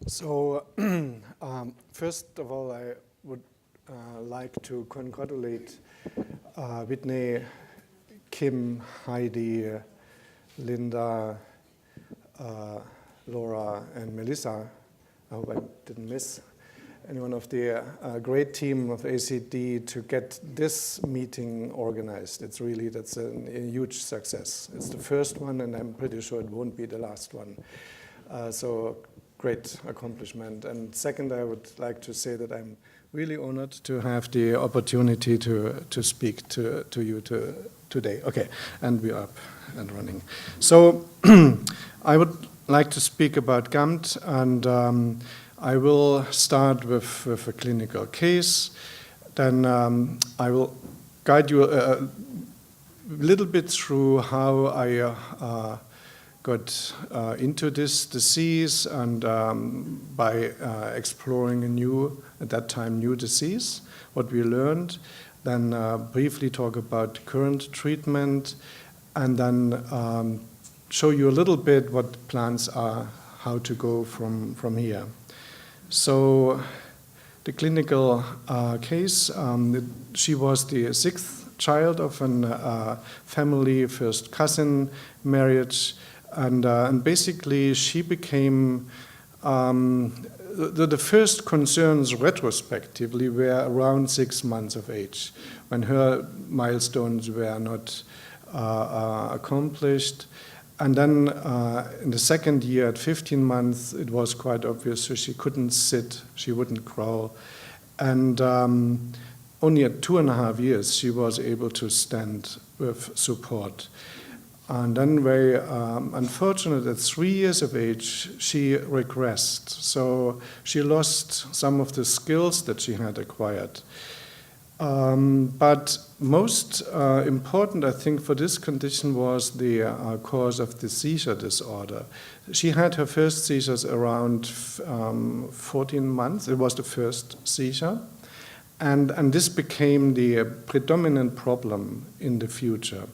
So, first of all, I would like to congratulate Whitney, Kim, Heidi, Linda, Laura, and Melissa. I hope I didn't miss anyone of the great team of ACD to get this meeting organized. That's a huge success. It's the first one, and I'm pretty sure it won't be the last one. So great accomplishment. And second, I would like to say that I'm really honored to have the opportunity to speak to you today. Okay, and we're up and running. So I would like to speak about GAMT, and I will start with a clinical case. Then I will guide you a little bit through how I got into this disease, and by exploring at that time, new disease, what we learned. Then briefly talk about current treatment, and then show you a little bit what plans are, how to go from here. So the clinical case, she was the sixth child of a family, first cousin marriage, and basically she became, the first concerns retrospectively were around 6 months of age, when her milestones were not accomplished. And then in the second year, at 15 months, it was quite obvious, so she couldn't sit, she wouldn't crawl. And only at 2.5 years, she was able to stand with support. And then very unfortunate, at 3 years of age, she regressed. So she lost some of the skills that she had acquired. But most important, I think, for this condition was the cause of the seizure disorder. She had her first seizures around 14 months. It was the first seizure. And this became the predominant problem in the future.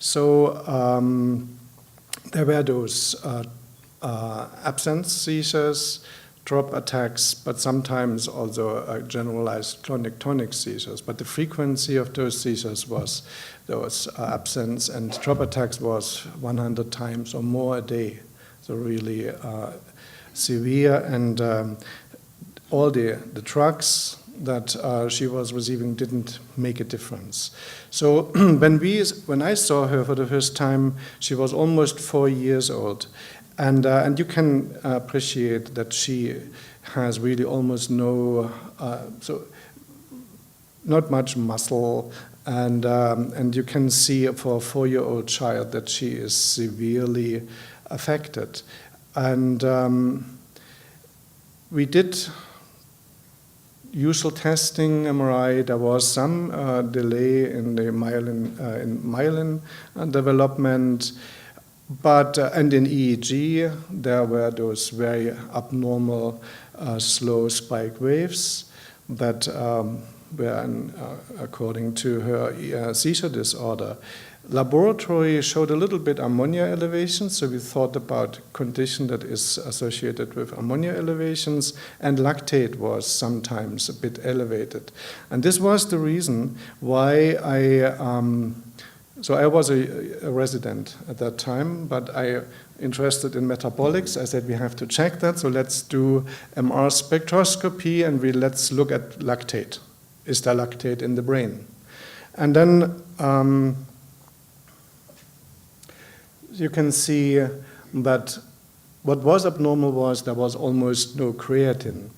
So there were those absence seizures, drop attacks, but sometimes also generalized clonic-tonic seizures. But the frequency of those seizures was those absence, and drop attacks was 100 times or more a day. So really severe, and all the drugs that she was receiving didn't make a difference. So when I saw her for the first time, she was almost 4 years old. And you can appreciate that she has really almost not much muscle, and you can see for a 4-year-old child that she is severely affected. And we did usual testing, MRI. There was some delay in the myelin development. But and in EEG, there were those very abnormal slow spike waves that were according to her seizure disorder. Laboratory showed a little bit ammonia elevation, so we thought about condition that is associated with ammonia elevations, and lactate was sometimes a bit elevated. And this was the reason why So I was a resident at that time, but I interested in metabolics. I said we have to check that, so let's do MR spectroscopy, and let's look at lactate. Is there lactate in the brain? And then you can see that what was abnormal was there was almost no creatine.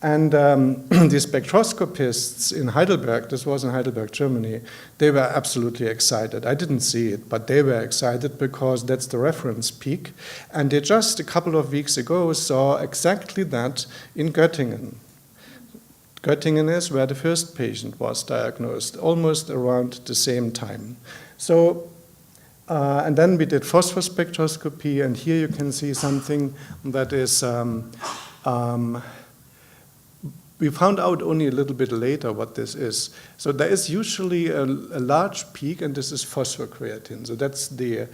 And the spectroscopists in Heidelberg, this was in Heidelberg, Germany, they were absolutely excited. I didn't see it, but they were excited because that's the reference peak. And they just a couple of weeks ago saw exactly that in Göttingen. Göttingen is where the first patient was diagnosed, almost around the same time. So, and then we did phosphor spectroscopy, and here you can see something that is we found out only a little bit later what this is. So there is usually a large peak, and this is phosphor creatine. So that's the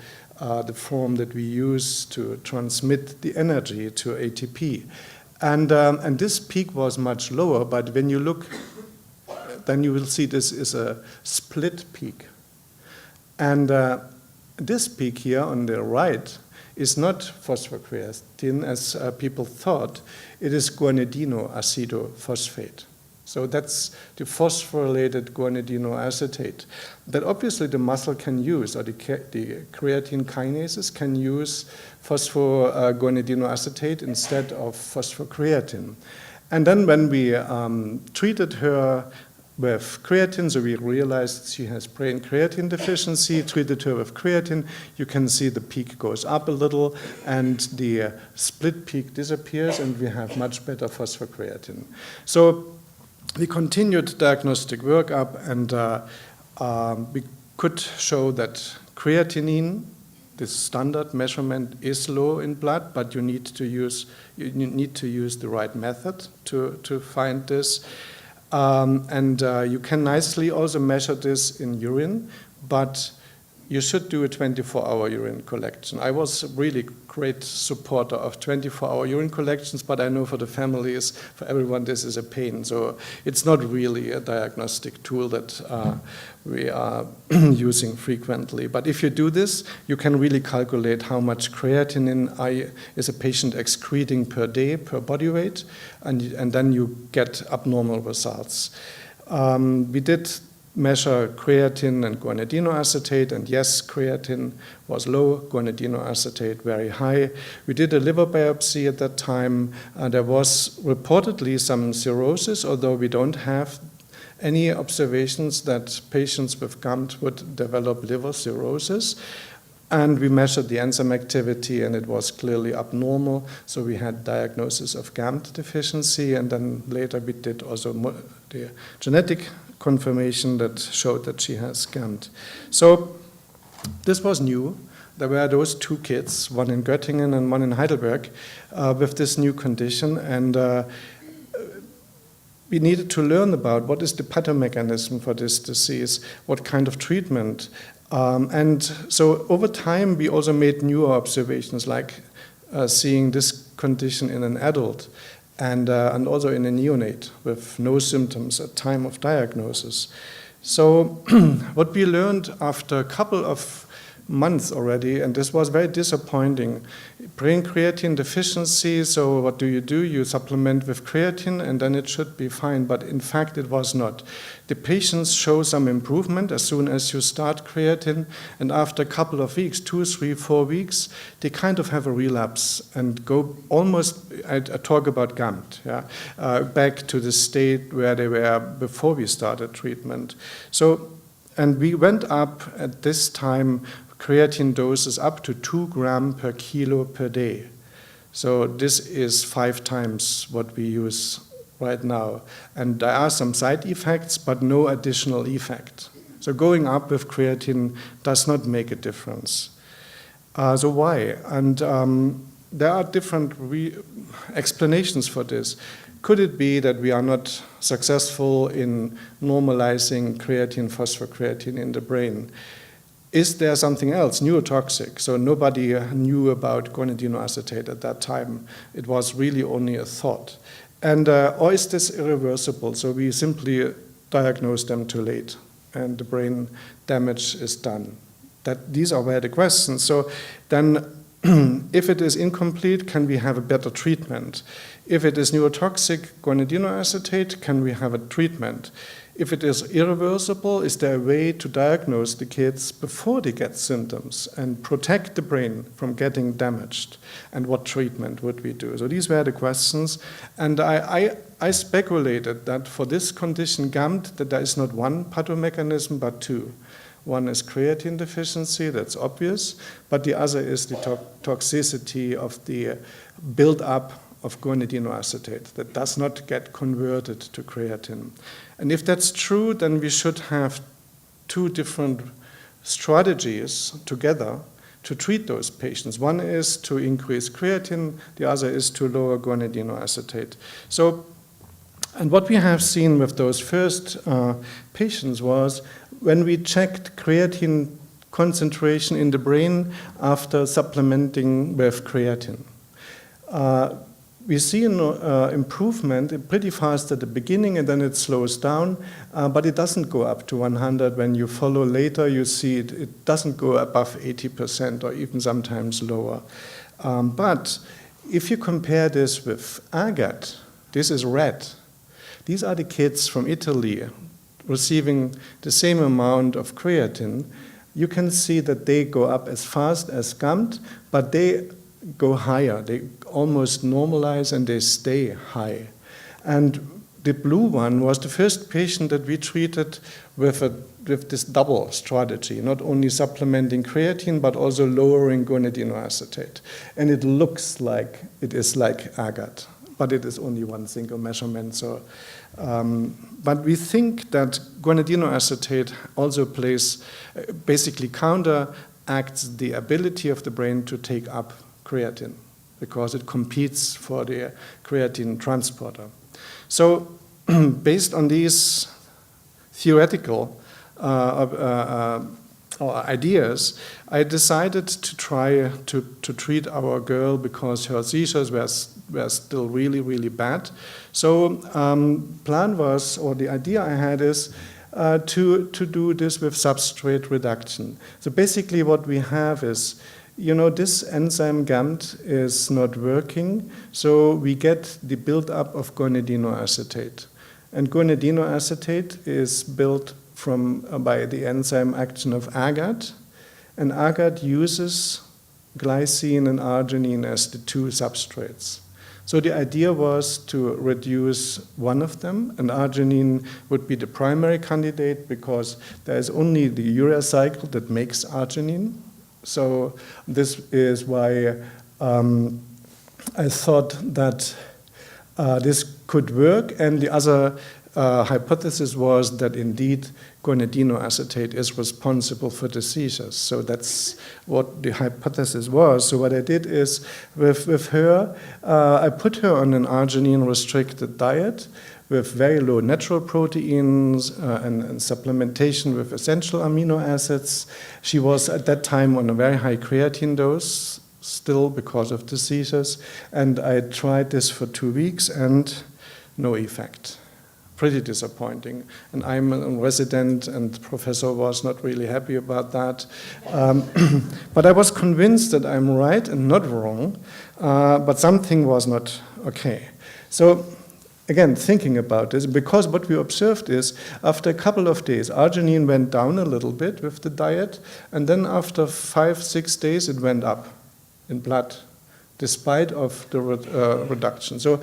form that we use to transmit the energy to ATP. And this peak was much lower, but when you look, then you will see this is a split peak. And this peak here on the right is not phosphor creatine as people thought. It is guanidinoacedophosphate. So that's the phosphorylated guanidinoacetate that obviously the muscle can use, or the creatine kinases can use phosphoguanidinoacetate instead of phosphocreatine. And then when we treated her with creatine, so we realized she has brain creatine deficiency, treated her with creatine, you can see the peak goes up a little and the split peak disappears and we have much better phosphocreatine. So we continued diagnostic workup and we could show that creatinine, this standard measurement, is low in blood, but you need to use the right method to find this. You can nicely also measure this in urine, but you should do a 24-hour urine collection. I was a really great supporter of 24-hour urine collections, but I know for the families, for everyone, this is a pain. So it's not really a diagnostic tool that we are using frequently. But if you do this, you can really calculate how much creatinine is a patient excreting per day, per body weight, and then you get abnormal results. We did measure creatine and guanidinoacetate, and yes, creatine was low, guanidinoacetate very high. We did a liver biopsy at that time. There was reportedly some cirrhosis, although we don't have any observations that patients with GAMT would develop liver cirrhosis. And we measured the enzyme activity, and it was clearly abnormal. So we had diagnosis of GAMT deficiency, and then later we did also the genetic confirmation that showed that she has GAMT. So this was new. There were those two kids, one in Göttingen and one in Heidelberg, with this new condition. And we needed to learn about what is the pathomechanism for this disease, what kind of treatment. And so over time, we also made newer observations, like seeing this condition in an adult and also in a neonate with no symptoms at time of diagnosis. So what we learned after a couple of months already, and this was very disappointing. Brain creatine deficiency, so what do? You supplement with creatine and then it should be fine, but in fact it was not. The patients show some improvement as soon as you start creatine, and after a couple of weeks, 2, 3, 4 weeks, they kind of have a relapse and go almost, I talk about GAMT, back to the state where they were before we started treatment. So, and we went up at this time creatine doses up to 2 grams per kilo per day. So this is 5 times what we use right now. And there are some side effects, but no additional effect. So going up with creatine does not make a difference. So why? And there are different explanations for this. Could it be that we are not successful in normalizing creatine, phosphocreatine in the brain? Is there something else, neurotoxic? So nobody knew about guanidinoacetate at that time. It was really only a thought. And or is this irreversible? So we simply diagnose them too late, and the brain damage is done. These are where the questions. So then, if it is incomplete, can we have a better treatment? If it is neurotoxic guanidinoacetate, can we have a treatment? If it is irreversible, is there a way to diagnose the kids before they get symptoms and protect the brain from getting damaged? And what treatment would we do? So these were the questions. And I speculated that for this condition, GAMT, that there is not one pathomechanism, but 2. One is creatine deficiency, that's obvious, but the other is the toxicity of the build-up of guanidinoacetate that does not get converted to creatine. And if that's true, then we should have 2 different strategies together to treat those patients. One is to increase creatine, the other is to lower guanidinoacetate. So, and what we have seen with those first patients was when we checked creatine concentration in the brain after supplementing with creatine. we see an improvement pretty fast at the beginning, and then it slows down, but it doesn't go up to 100. When you follow later, you see it doesn't go above 80% or even sometimes lower. But if you compare this with AGAT, this is red. These are the kids from Italy receiving the same amount of creatine. You can see that they go up as fast as GAMT, but they go higher. They almost normalize and they stay high. And the blue one was the first patient that we treated with this double strategy, not only supplementing creatine, but also lowering guanidino acetate. And it looks like it is like AGAT, but it is only one single measurement. So, but we think that guanidino acetate also plays, basically counteracts the ability of the brain to take up creatine, because it competes for the creatine transporter. So based on these theoretical ideas, I decided to try to treat our girl because her seizures were still really, really bad. So plan was, or the idea I had is to do this with substrate reduction. So basically what we have is, you know, this enzyme GAMT is not working, so we get the buildup of guanidino acetate. And guanidino acetate is built by the enzyme action of AGAT, and AGAT uses glycine and arginine as the two substrates. So the idea was to reduce one of them, and arginine would be the primary candidate because there is only the urea cycle that makes arginine. So this is why I thought that this could work, and the other hypothesis was that indeed guanidino acetate is responsible for the seizures. So that's what the hypothesis was. So what I did is with her, I put her on an arginine-restricted diet with very low natural proteins and supplementation with essential amino acids. She was at that time on a very high creatine dose, still because of the seizures, and I tried this for 2 weeks and no effect. Pretty disappointing. And I'm a resident, and the professor was not really happy about that. But I was convinced that I'm right and not wrong, but something was not okay. So again, thinking about this, because what we observed is after a couple of days, arginine went down a little bit with the diet, and then after 5-6 days, it went up in blood, despite of the reduction. So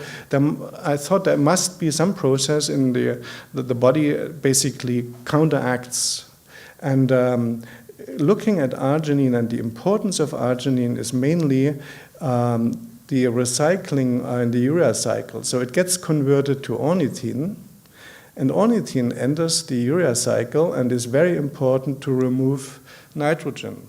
I thought there must be some process in the body basically counteracts. And looking at arginine and the importance of arginine is mainly the recycling in the urea cycle. So it gets converted to ornithine, and ornithine enters the urea cycle and is very important to remove nitrogen.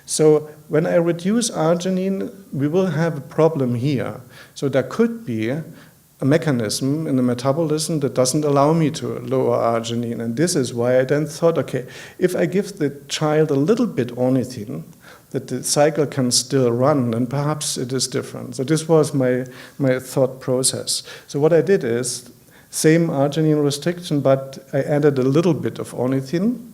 So when I reduce arginine, we will have a problem here. So there could be a mechanism in the metabolism that doesn't allow me to lower arginine. And this is why I then thought, okay, if I give the child a little bit ornithine, that the cycle can still run, then perhaps it is different. So this was my thought process. So what I did is, same arginine restriction, but I added a little bit of ornithine.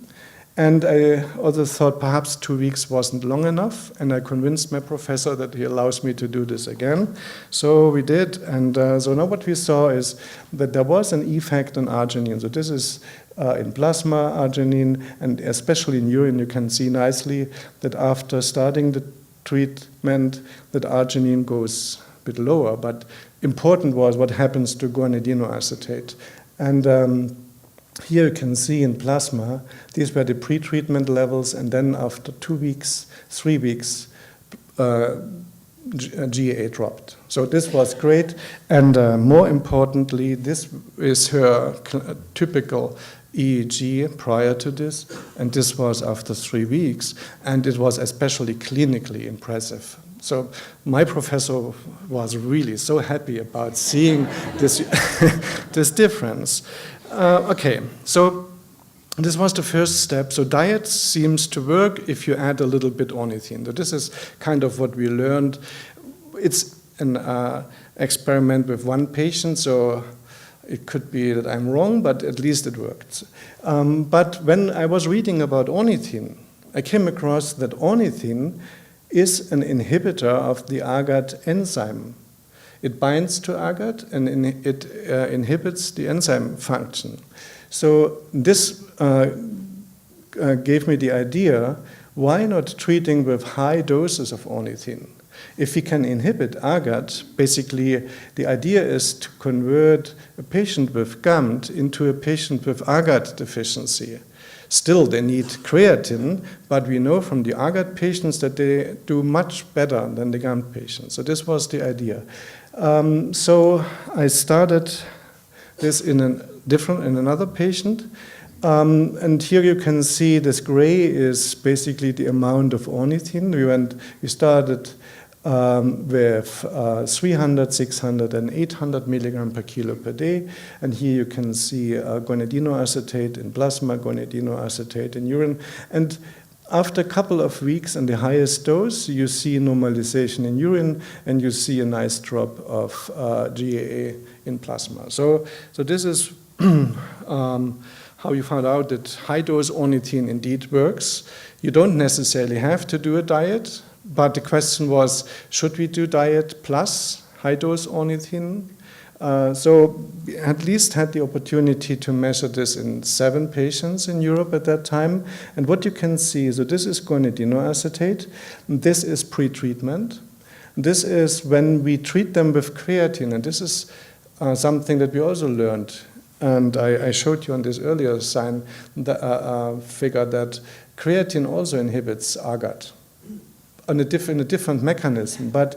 And I also thought perhaps 2 weeks wasn't long enough, and I convinced my professor that he allows me to do this again. So we did, and so now what we saw is that there was an effect on arginine. So this is in plasma arginine, and especially in urine, you can see nicely that after starting the treatment, that arginine goes a bit lower. But important was what happens to guanidino acetate. And here you can see in plasma, these were the pre-treatment levels, and then after 2 weeks, 3 weeks, GA dropped. So this was great, and more importantly, this is her typical EEG prior to this, and this was after 3 weeks, and it was especially clinically impressive. So my professor was really so happy about seeing this, this difference. Okay, so this was the first step. So diet seems to work if you add a little bit ornithine. So this is kind of what we learned. It's an experiment with one patient, so it could be that I'm wrong, but at least it worked. But when I was reading about ornithine, I came across that ornithine is an inhibitor of the AGAT enzyme. It binds to AGAT and it inhibits the enzyme function. So this gave me the idea, why not treating with high doses of ornithine? If we can inhibit AGAT, basically the idea is to convert a patient with GAMT into a patient with AGAT deficiency. Still, they need creatine, but we know from the AGAT patients that they do much better than the GAMT patients. So this was the idea. So I started this in another patient. And here you can see this gray is basically the amount of ornithine. We started with 300, 600, and 800 milligram per kilo per day. And here you can see gonadinoacetate in plasma, gonadinoacetate in urine. And after a couple of weeks on the highest dose, you see normalization in urine, and you see a nice drop of GAA in plasma. So this is how you found out that high-dose ornithine indeed works. You don't necessarily have to do a diet, but the question was, should we do diet plus high-dose ornithine? So we at least had the opportunity to measure this in 7 patients in Europe at that time. And what you can see, so this is gonadinoacetate. This is pre-treatment. This is when we treat them with creatine. And this is something that we also learned. And I showed you on this earlier figure that creatine also inhibits AGAT in a different mechanism. But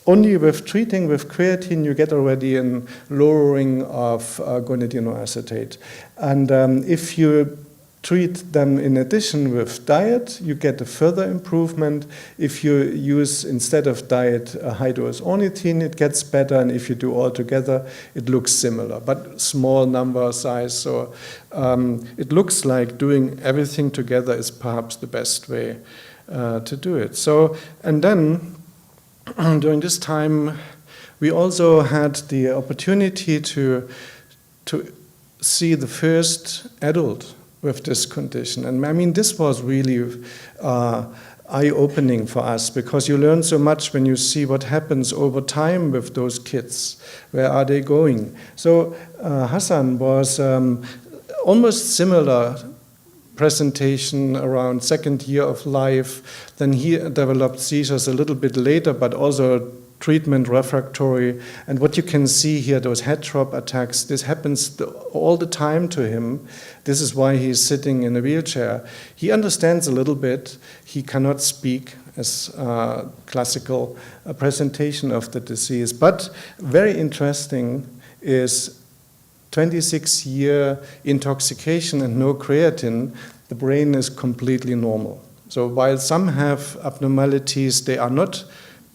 only with treating with creatine, you get already a lowering of gonadinoacetate. And if you treat them in addition with diet, you get a further improvement. If you use, instead of diet, a high-dose ornithine, it gets better. And if you do all together, it looks similar, but small number size. So it looks like doing everything together is perhaps the best way to do it. So, and then during this time, we also had the opportunity to see the first adult with this condition. And I mean, this was really eye-opening for us, because you learn so much when you see what happens over time with those kids. Where are they going? So Hassan was almost similar presentation around second year of life. Then he developed seizures a little bit later, but also treatment refractory. And what you can see here, those head drop attacks, this happens all the time to him. This is why he's sitting in a wheelchair. He understands a little bit. He cannot speak as a classical presentation of the disease. But very interesting is 26-year intoxication and no creatine, the brain is completely normal. So while some have abnormalities, they are not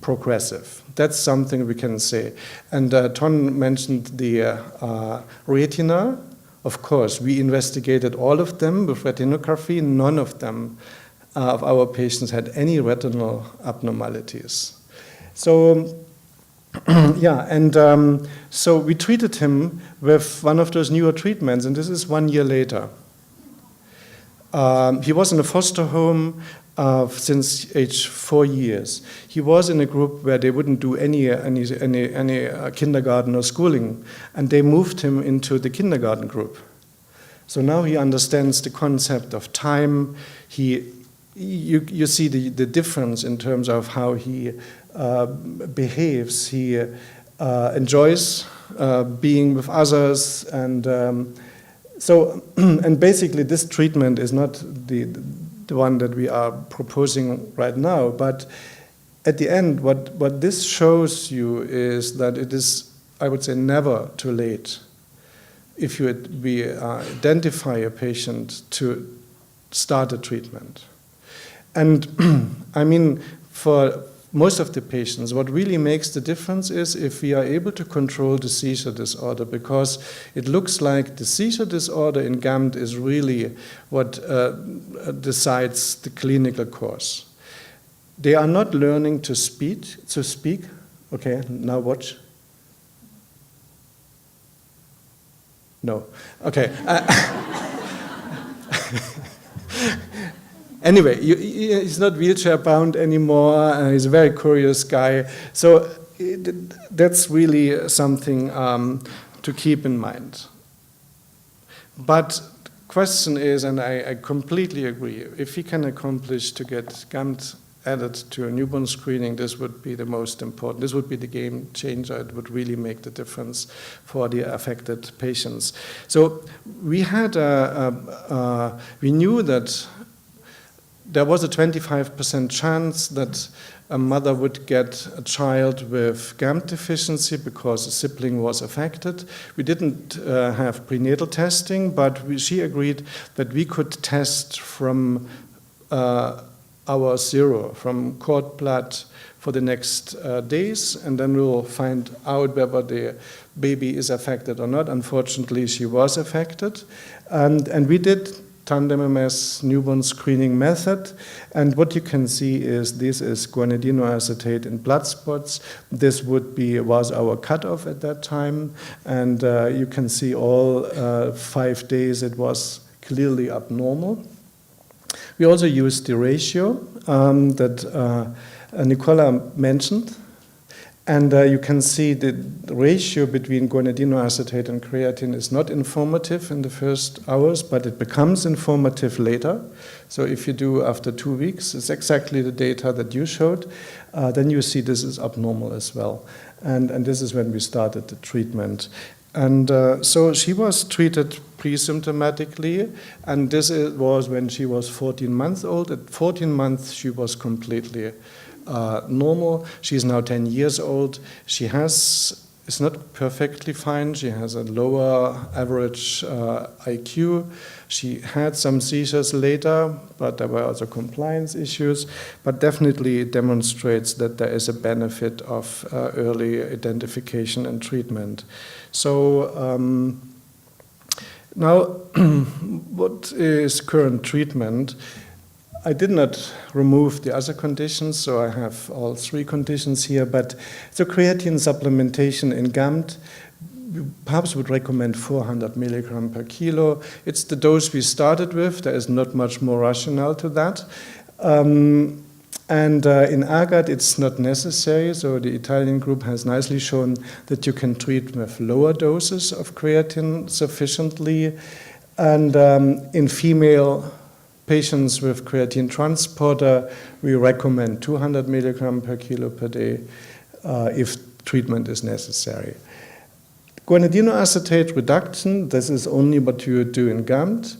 progressive. That's something we can say. And Ton mentioned the retina. Of course, we investigated all of them with retinography. None of them, of our patients, had any retinal abnormalities. So, yeah, and so we treated him with one of those newer treatments, and this is 1 year later. He was in a foster home since age 4 years. He was in a group where they wouldn't do any kindergarten or schooling, and they moved him into the kindergarten group. So now he understands the concept of time. You see the difference in terms of how he behaves. He enjoys being with others, and so and basically this treatment is not the one that we are proposing right now, but at the end, what this shows you is that it is, I would say, never too late if you identify a patient to start a treatment. And I mean, for most of the patients, what really makes the difference is if we are able to control the seizure disorder, because it looks like the seizure disorder in GAMT is really what decides the clinical course. They are not learning to speak, Okay, now watch. No. Okay. Anyway, he's not wheelchair bound anymore. He's a very curious guy. So that's really something to keep in mind. But the question is, and I completely agree, if we can accomplish to get GAMT added to a newborn screening, this would be the most important. This would be the game changer. It would really make the difference for the affected patients. So we had, we knew that there was a 25% chance that a mother would get a child with GAMT deficiency because a sibling was affected. We didn't have prenatal testing, but she agreed that we could test from our sero, from cord blood for the next days, and then we'll find out whether the baby is affected or not. Unfortunately, she was affected. And we did Tandem MS newborn screening method, and what you can see is this is guanidino acetate in blood spots. This was our cutoff at that time, and you can see all 5 days it was clearly abnormal. We also used the ratio that Nicola mentioned. And you can see the ratio between guanidino acetate and creatine is not informative in the first hours, but it becomes informative later. So if you do after 2 weeks, it's exactly the data that you showed, then you see this is abnormal as well. And this is when we started the treatment. And so she was treated pre-symptomatically, and this was when she was 14 months old. At 14 months, she was completely normal. She's now 10 years old. She is not perfectly fine. She has a lower average IQ. She had some seizures later, but there were also compliance issues. But definitely it demonstrates that there is a benefit of early identification and treatment. So now, what is current treatment? I did not remove the other conditions, so I have all 3 conditions here, but the creatine supplementation in GAMT, we perhaps would recommend 400 milligram per kilo. It's the dose we started with. There is not much more rationale to that. And in AGAT, it's not necessary, so the Italian group has nicely shown that you can treat with lower doses of creatine sufficiently. And in female patients with creatine transporter, we recommend 200 milligram per kilo per day if treatment is necessary. Guanidino acetate reduction, this is only what you do in GAMT.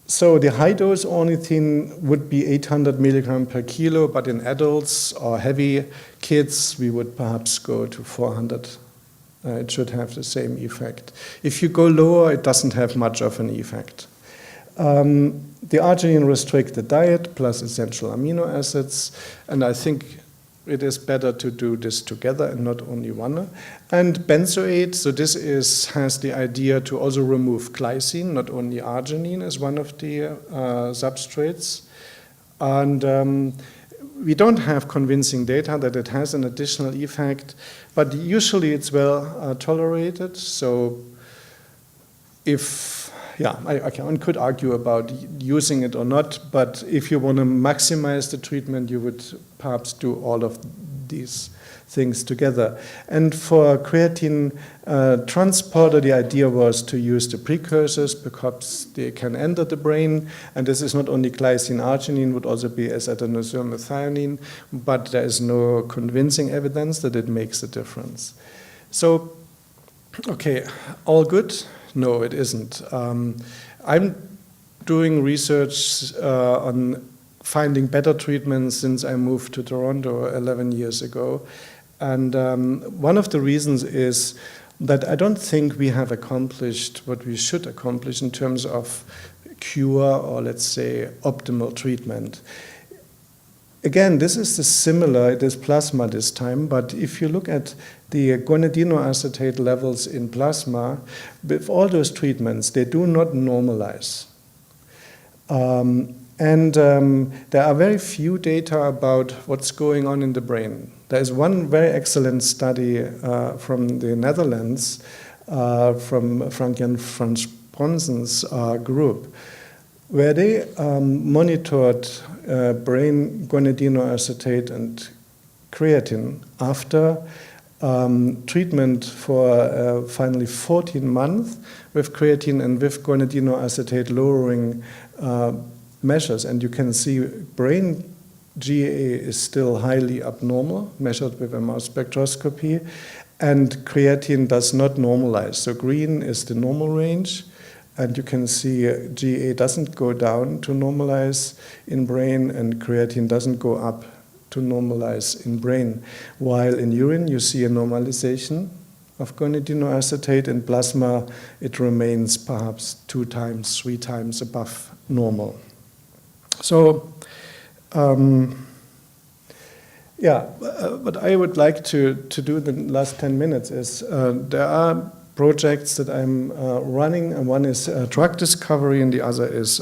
So the high dose ornithine would be 800 milligram per kilo, but in adults or heavy kids, we would perhaps go to 400. It should have the same effect. If you go lower, it doesn't have much of an effect. The arginine-restricted diet plus essential amino acids, and I think it is better to do this together and not only one. And benzoate, so this has the idea to also remove glycine, not only arginine as one of the substrates. And we don't have convincing data that it has an additional effect, but usually it's well tolerated. So one could argue about using it or not, but if you want to maximize the treatment, you would perhaps do all of these things together. And for creatine transporter, the idea was to use the precursors because they can enter the brain, and this is not only glycine, arginine, would also be acetoadenosine methionine, but there is no convincing evidence that it makes a difference. So, okay, all good? No, it isn't. I'm doing research on finding better treatments since I moved to Toronto 11 years ago. And one of the reasons is that I don't think we have accomplished what we should accomplish in terms of cure or, let's say, optimal treatment. Again, this is similar, it is plasma this time, but if you look at the guanidino acetate levels in plasma, with all those treatments, they do not normalize. And there are very few data about what's going on in the brain. There is one very excellent study from the Netherlands, from Frank-Jan van Spronson's group, where they monitored brain guanidinoacetate and creatine after treatment for finally 14 months with creatine and with guanidinoacetate lowering measures. And you can see brain GAA is still highly abnormal, measured with a mass spectroscopy, and creatine does not normalize. So green is the normal range, and you can see GAA doesn't go down to normalize in brain, and creatine doesn't go up to normalize in brain. While in urine, you see a normalization of guanidinoacetate. In plasma, it remains perhaps 2 times, 3 times above normal. So, what I would like to do in the last 10 minutes is there are projects that I'm running, and one is drug discovery, and the other is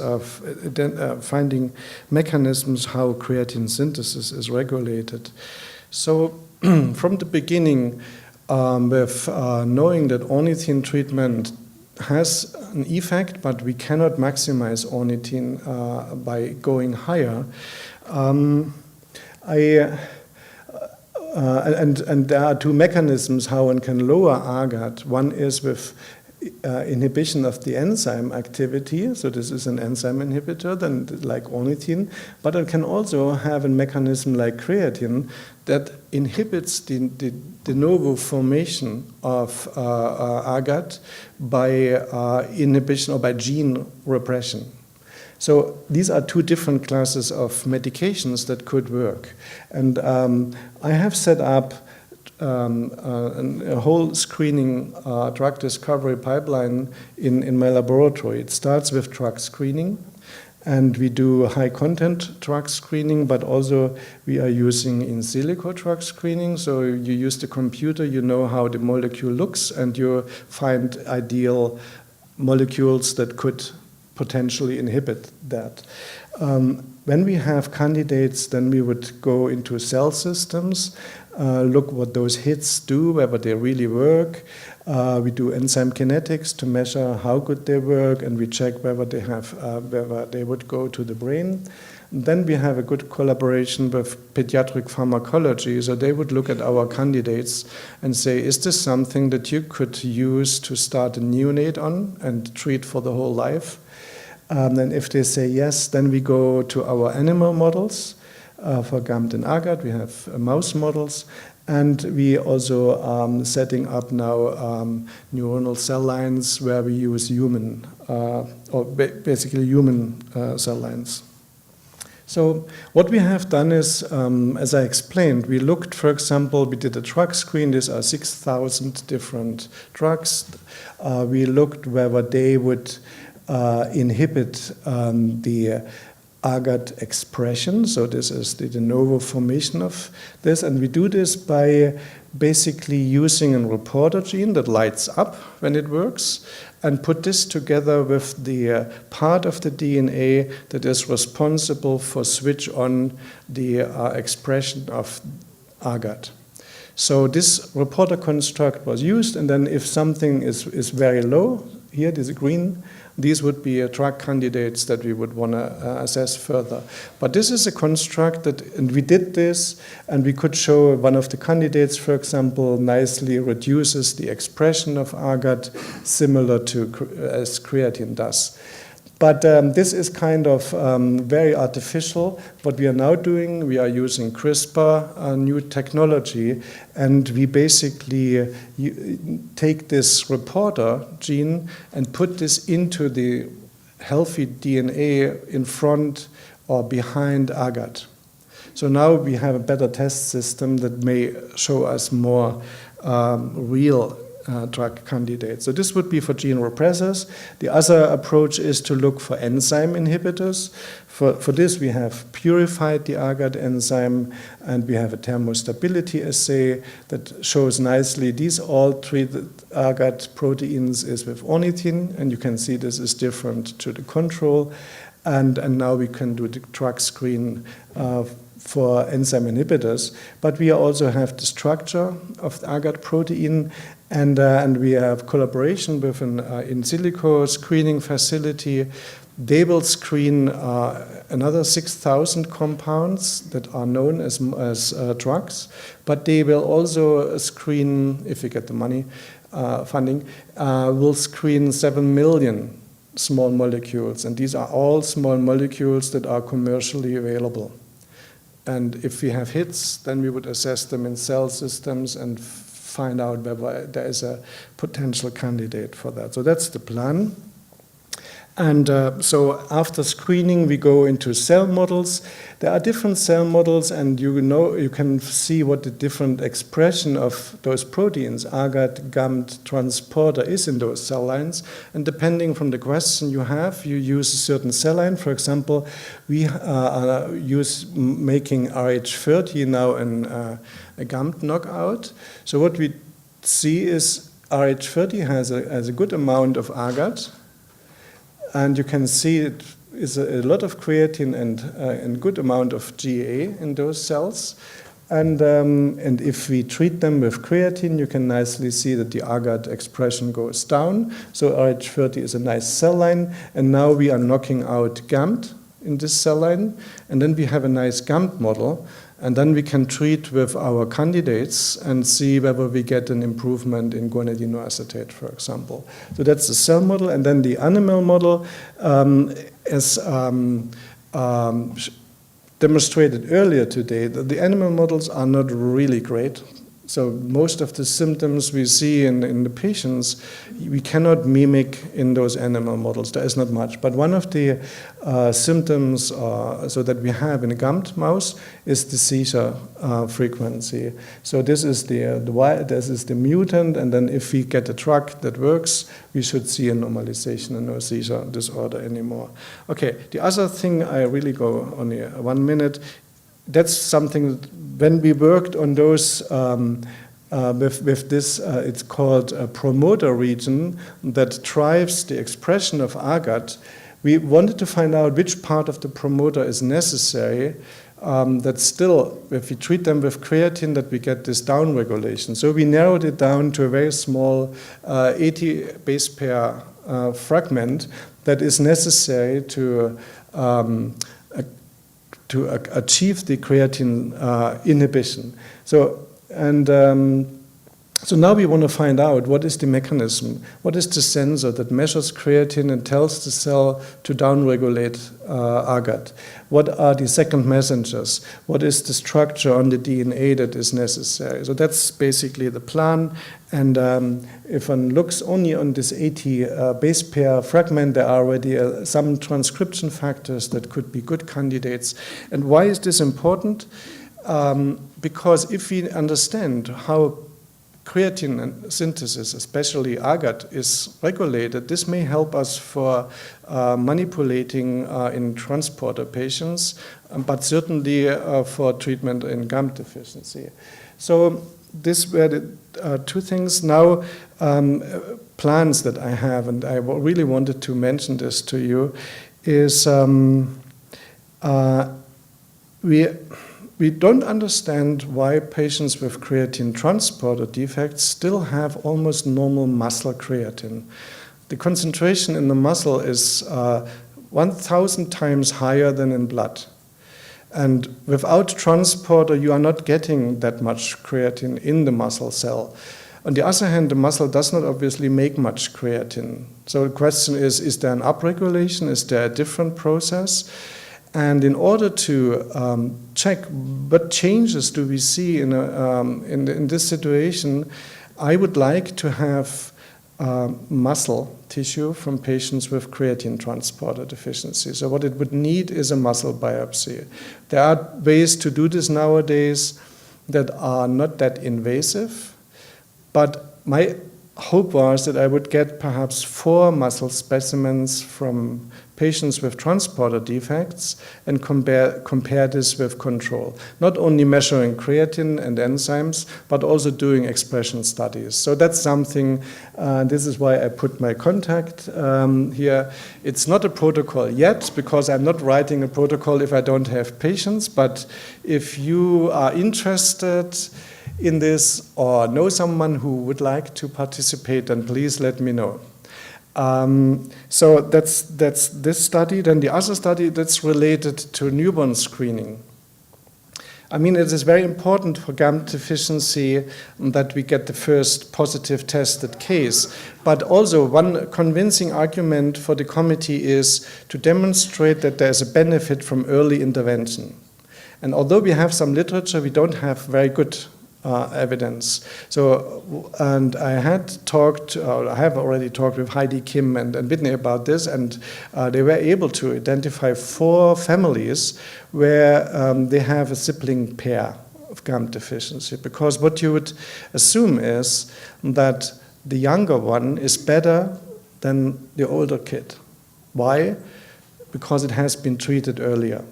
finding mechanisms how creatine synthesis is regulated. So, from the beginning, with knowing that ornithine treatment has an effect, but we cannot maximize ornithine by going higher. And there are 2 mechanisms how one can lower AGAT. One is with inhibition of the enzyme activity, so this is an enzyme inhibitor, then like ornithine, but it can also have a mechanism like creatine that inhibits the de novo formation of AGAT by inhibition or by gene repression. So these are 2 different classes of medications that could work. And I have set up a whole screening drug discovery pipeline in my laboratory. It starts with drug screening, and we do high content drug screening, but also we are using in silico drug screening. So you use the computer, you know how the molecule looks, and you find ideal molecules that could potentially inhibit that. When we have candidates, then we would go into cell systems, look what those hits do, whether they really work. We do enzyme kinetics to measure how good they work, and we check whether they would go to the brain. And then we have a good collaboration with pediatric pharmacology, so they would look at our candidates and say, is this something that you could use to start a neonate on and treat for the whole life? And if they say yes, then we go to our animal models. For GAMT and AGAT, we have mouse models, and we also setting up now neuronal cell lines where we use human, or basically human cell lines. So what we have done is, as I explained, we looked, for example, we did a drug screen. These are 6,000 different drugs. We looked whether they would inhibit the AGAT expression, so this is the de novo formation of this, and we do this by basically using a reporter gene that lights up when it works, and put this together with the part of the DNA that is responsible for switch on the expression of AGAT. So this reporter construct was used, and then if something is very low, here this is green, these would be drug candidates that we would want to assess further. But this is a construct that, and we did this, and we could show one of the candidates, for example, nicely reduces the expression of AGAT similar to as creatine does. But this is kind of very artificial. What we are now doing, we are using CRISPR, a new technology, and we basically take this reporter gene and put this into the healthy DNA in front or behind AGAT. So now we have a better test system that may show us more real drug candidates. So this would be for gene repressors. The other approach is to look for enzyme inhibitors. For this, we have purified the AGAT enzyme, and we have a thermostability assay that shows nicely these all treated AGAT proteins is with ornithine, and you can see this is different to the control. And now we can do the drug screen for enzyme inhibitors, but we also have the structure of the agar protein, and we have collaboration with an in silico screening facility. They will screen another 6,000 compounds that are known as drugs, but they will also screen, if we get the money, funding, will screen 7 million small molecules, and these are all small molecules that are commercially available. And if we have hits, then we would assess them in cell systems and find out whether there is a potential candidate for that. So that's the plan. And so after screening, we go into cell models. There are different cell models, and you can see what the different expression of those proteins, AGAT, GAMT, transporter, is in those cell lines. And depending from the question you have, you use a certain cell line. For example, we are making RH30 now in a GAMT knockout. So what we see is RH30 has a good amount of AGAT. And you can see it is a lot of creatine and good amount of GA in those cells. And if we treat them with creatine, you can nicely see that the AGAT expression goes down. So RH30 is a nice cell line. And now we are knocking out GAMT in this cell line. And then we have a nice GAMT model. And then we can treat with our candidates and see whether we get an improvement in guanidinoate acetate, for example. So that's the cell model. And then the animal model, as demonstrated earlier today, that the animal models are not really great. So most of the symptoms we see in the patients, we cannot mimic in those animal models. There is not much. But one of the symptoms so that we have in a GAMT mouse is the seizure frequency. So this is the mutant, and then if we get a drug that works, we should see a normalization and no seizure disorder anymore. Okay, the other thing, I really go only 1 minute. That's something when we worked on those with this, it's called a promoter region that drives the expression of AGAT. We wanted to find out which part of the promoter is necessary that still, if we treat them with creatine, that we get this downregulation. So we narrowed it down to a very small 80 base pair fragment that is necessary to achieve the creatine inhibition. So now we want to find out what is the mechanism, what is the sensor that measures creatine and tells the cell to downregulate AGAT. What are the second messengers? What is the structure on the DNA that is necessary? So that's basically the plan. And if one looks only on this 80 base pair fragment, there are already some transcription factors that could be good candidates. And why is this important? Because if we understand how creatine synthesis, especially AGAT, is regulated, this may help us for manipulating in transporter patients, but certainly for treatment in GAMT deficiency. So these were the two things. Now, plans that I have, and I really wanted to mention this to you, is we don't understand why patients with creatine transporter defects still have almost normal muscle creatine. The concentration in the muscle is 1,000 times higher than in blood. And without transporter, you are not getting that much creatine in the muscle cell. On the other hand, the muscle does not obviously make much creatine. So the question is there an upregulation? Is there a different process? And in order to check what changes do we see in this situation, I would like to have muscle tissue from patients with creatine transporter deficiency. So what it would need is a muscle biopsy. There are ways to do this nowadays that are not that invasive, but my hope was that I would get perhaps 4 muscle specimens from patients with transporter defects and compare this with control. Not only measuring creatine and enzymes, but also doing expression studies. So that's something, this is why I put my contact here. It's not a protocol yet, because I'm not writing a protocol if I don't have patients, but if you are interested in this or know someone who would like to participate, then please let me know. So that's this study. Then the other study that's related to newborn screening. I mean, it is very important for GAMT deficiency that we get the first positive tested case. But also one convincing argument for the committee is to demonstrate that there's a benefit from early intervention. And although we have some literature, we don't have very good evidence. So, and I have already talked with Heidi Kim and Whitney about this, and they were able to identify 4 families where they have a sibling pair of GAMT deficiency, because what you would assume is that the younger one is better than the older kid. Why? Because it has been treated earlier.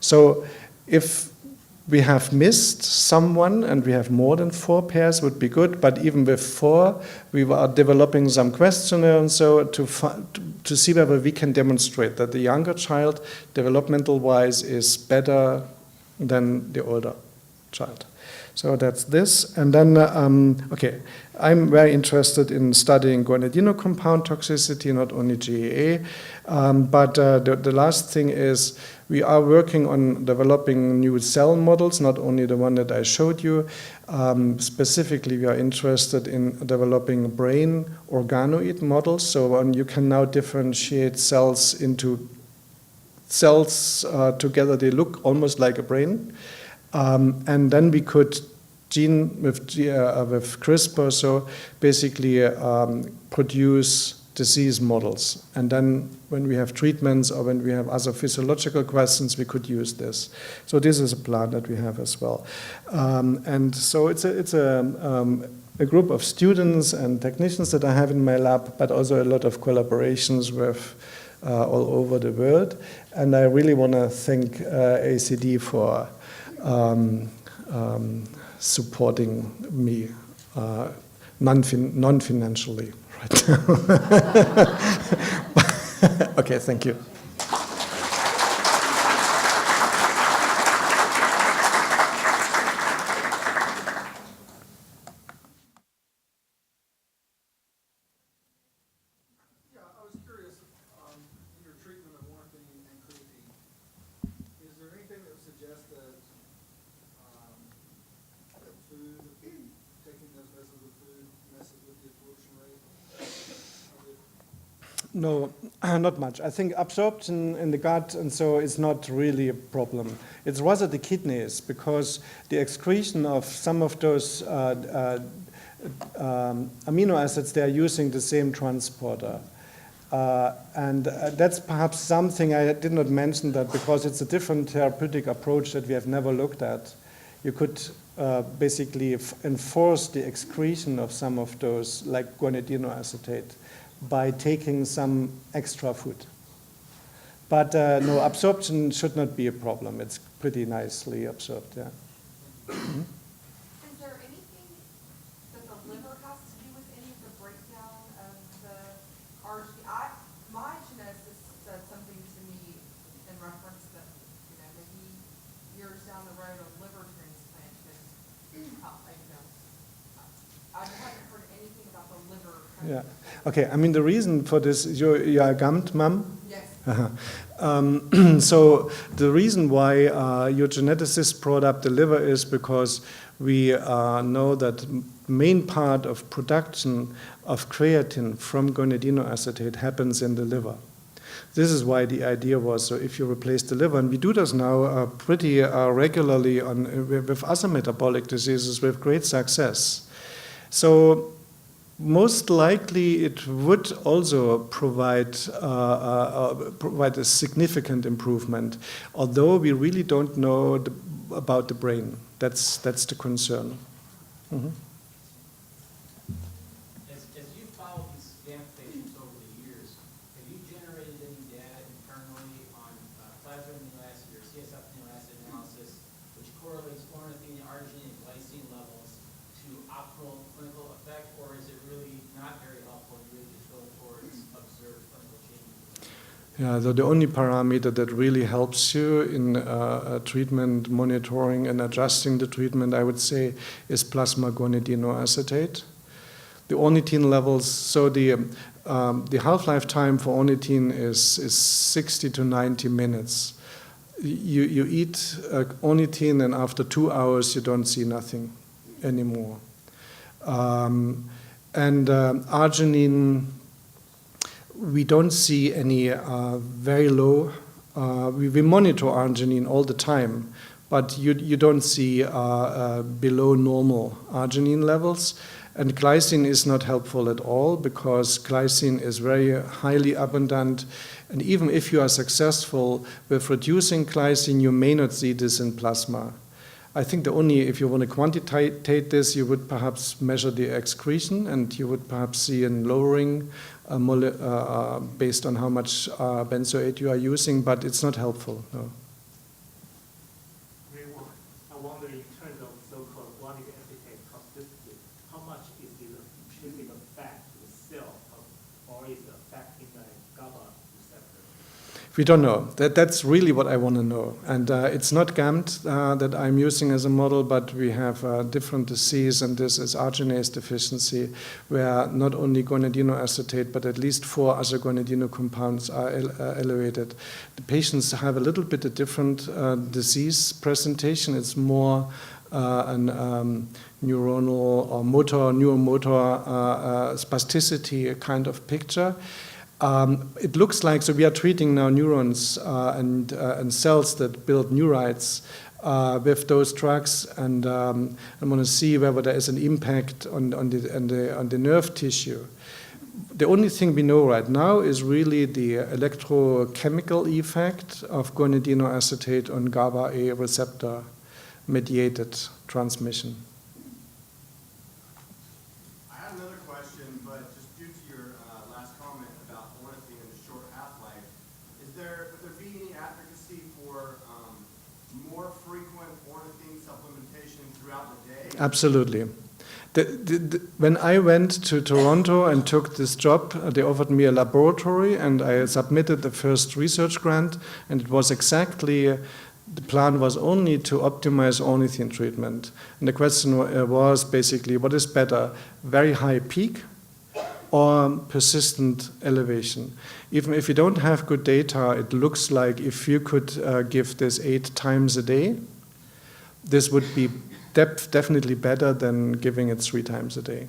So if we have missed someone and we have more than 4 pairs would be good, but even with 4, we are developing some questionnaire and so to see whether we can demonstrate that the younger child, developmental-wise, is better than the older child. So that's this. And then, okay, I'm very interested in studying guanidino compound toxicity, not only GAA. But the last thing is we are working on developing new cell models, not only the one that I showed you. Specifically, we are interested in developing brain organoid models. So you can now differentiate cells into cells together. They look almost like a brain. And then we could with CRISPR, so basically produce disease models. And then when we have treatments or when we have other physiological questions, we could use this. So this is a plan that we have as well. And so it's a group of students and technicians that I have in my lab, but also a lot of collaborations with all over the world. And I really want to thank ACD for supporting me non-financially right now. Okay, thank you. No, not much. I think absorption in the gut and so is not really a problem. It's rather the kidneys, because the excretion of some of those amino acids, they are using the same transporter. And that's perhaps something I did not mention, that because it's a different therapeutic approach that we have never looked at. You could basically enforce the excretion of some of those, like guanidino acetate, by taking some extra food. But no, absorption should not be a problem. It's pretty nicely absorbed, yeah. Mm-hmm. Is there anything that the liver has to do with any of the breakdown of the RG? My geneticist said something to me in reference that, maybe years down the road a liver transplant could help. I haven't heard anything about the liver. Yeah. Okay, I mean, the reason for this, you're a GAMT mom? Yes. So the reason why your geneticist brought up the liver is because we know that main part of production of creatine from guanidino acetate happens in the liver. This is why the idea was, so if you replace the liver, and we do this now pretty regularly with other metabolic diseases with great success. So most likely it would also provide a significant improvement, although we really don't know about the brain. That's the concern. Mm-hmm. In Yeah, so the only parameter that really helps you in treatment monitoring and adjusting the treatment, I would say, is plasma guanidinoacetate. The ornithine levels, so the half-life time for ornithine is 60 to 90 minutes. You eat ornithine, and after 2 hours you don't see nothing anymore. Arginine, we don't see any very low. We monitor arginine all the time, but you don't see below normal arginine levels. And glycine is not helpful at all, because glycine is very highly abundant. And even if you are successful with reducing glycine, you may not see this in plasma. I think if you want to quantitate this, you would perhaps measure the excretion, and you would perhaps see a lowering based on how much benzoate you are using, but it's not helpful. No. I wonder, in terms of so-called guanic acetate toxicity, how much is the intrinsic effect to the cell, or is it affecting the GABA receptor? We don't know. That's really what I want to know. And it's not GAMT that I'm using as a model, but we have a different disease, and this is arginase deficiency, where not only guanidinoacetate, but at least 4 other guanidino compounds are elevated. The patients have a little bit a different disease presentation. It's more an neuronal or neuromotor spasticity kind of picture. It looks like, so we are treating now neurons and cells that build neurites with those drugs, and I want to see whether there is an impact on the nerve tissue. The only thing we know right now is really the electrochemical effect of guanidinoacetate on GABA-A receptor mediated transmission. Absolutely. When I went to Toronto and took this job, they offered me a laboratory, and I submitted the first research grant, and it was exactly, the plan was only to optimize ornithine treatment. And the question was basically, what is better, very high peak or persistent elevation? Even if you don't have good data, it looks like if you could give this 8 times a day, this would be definitely better than giving it 3 times a day.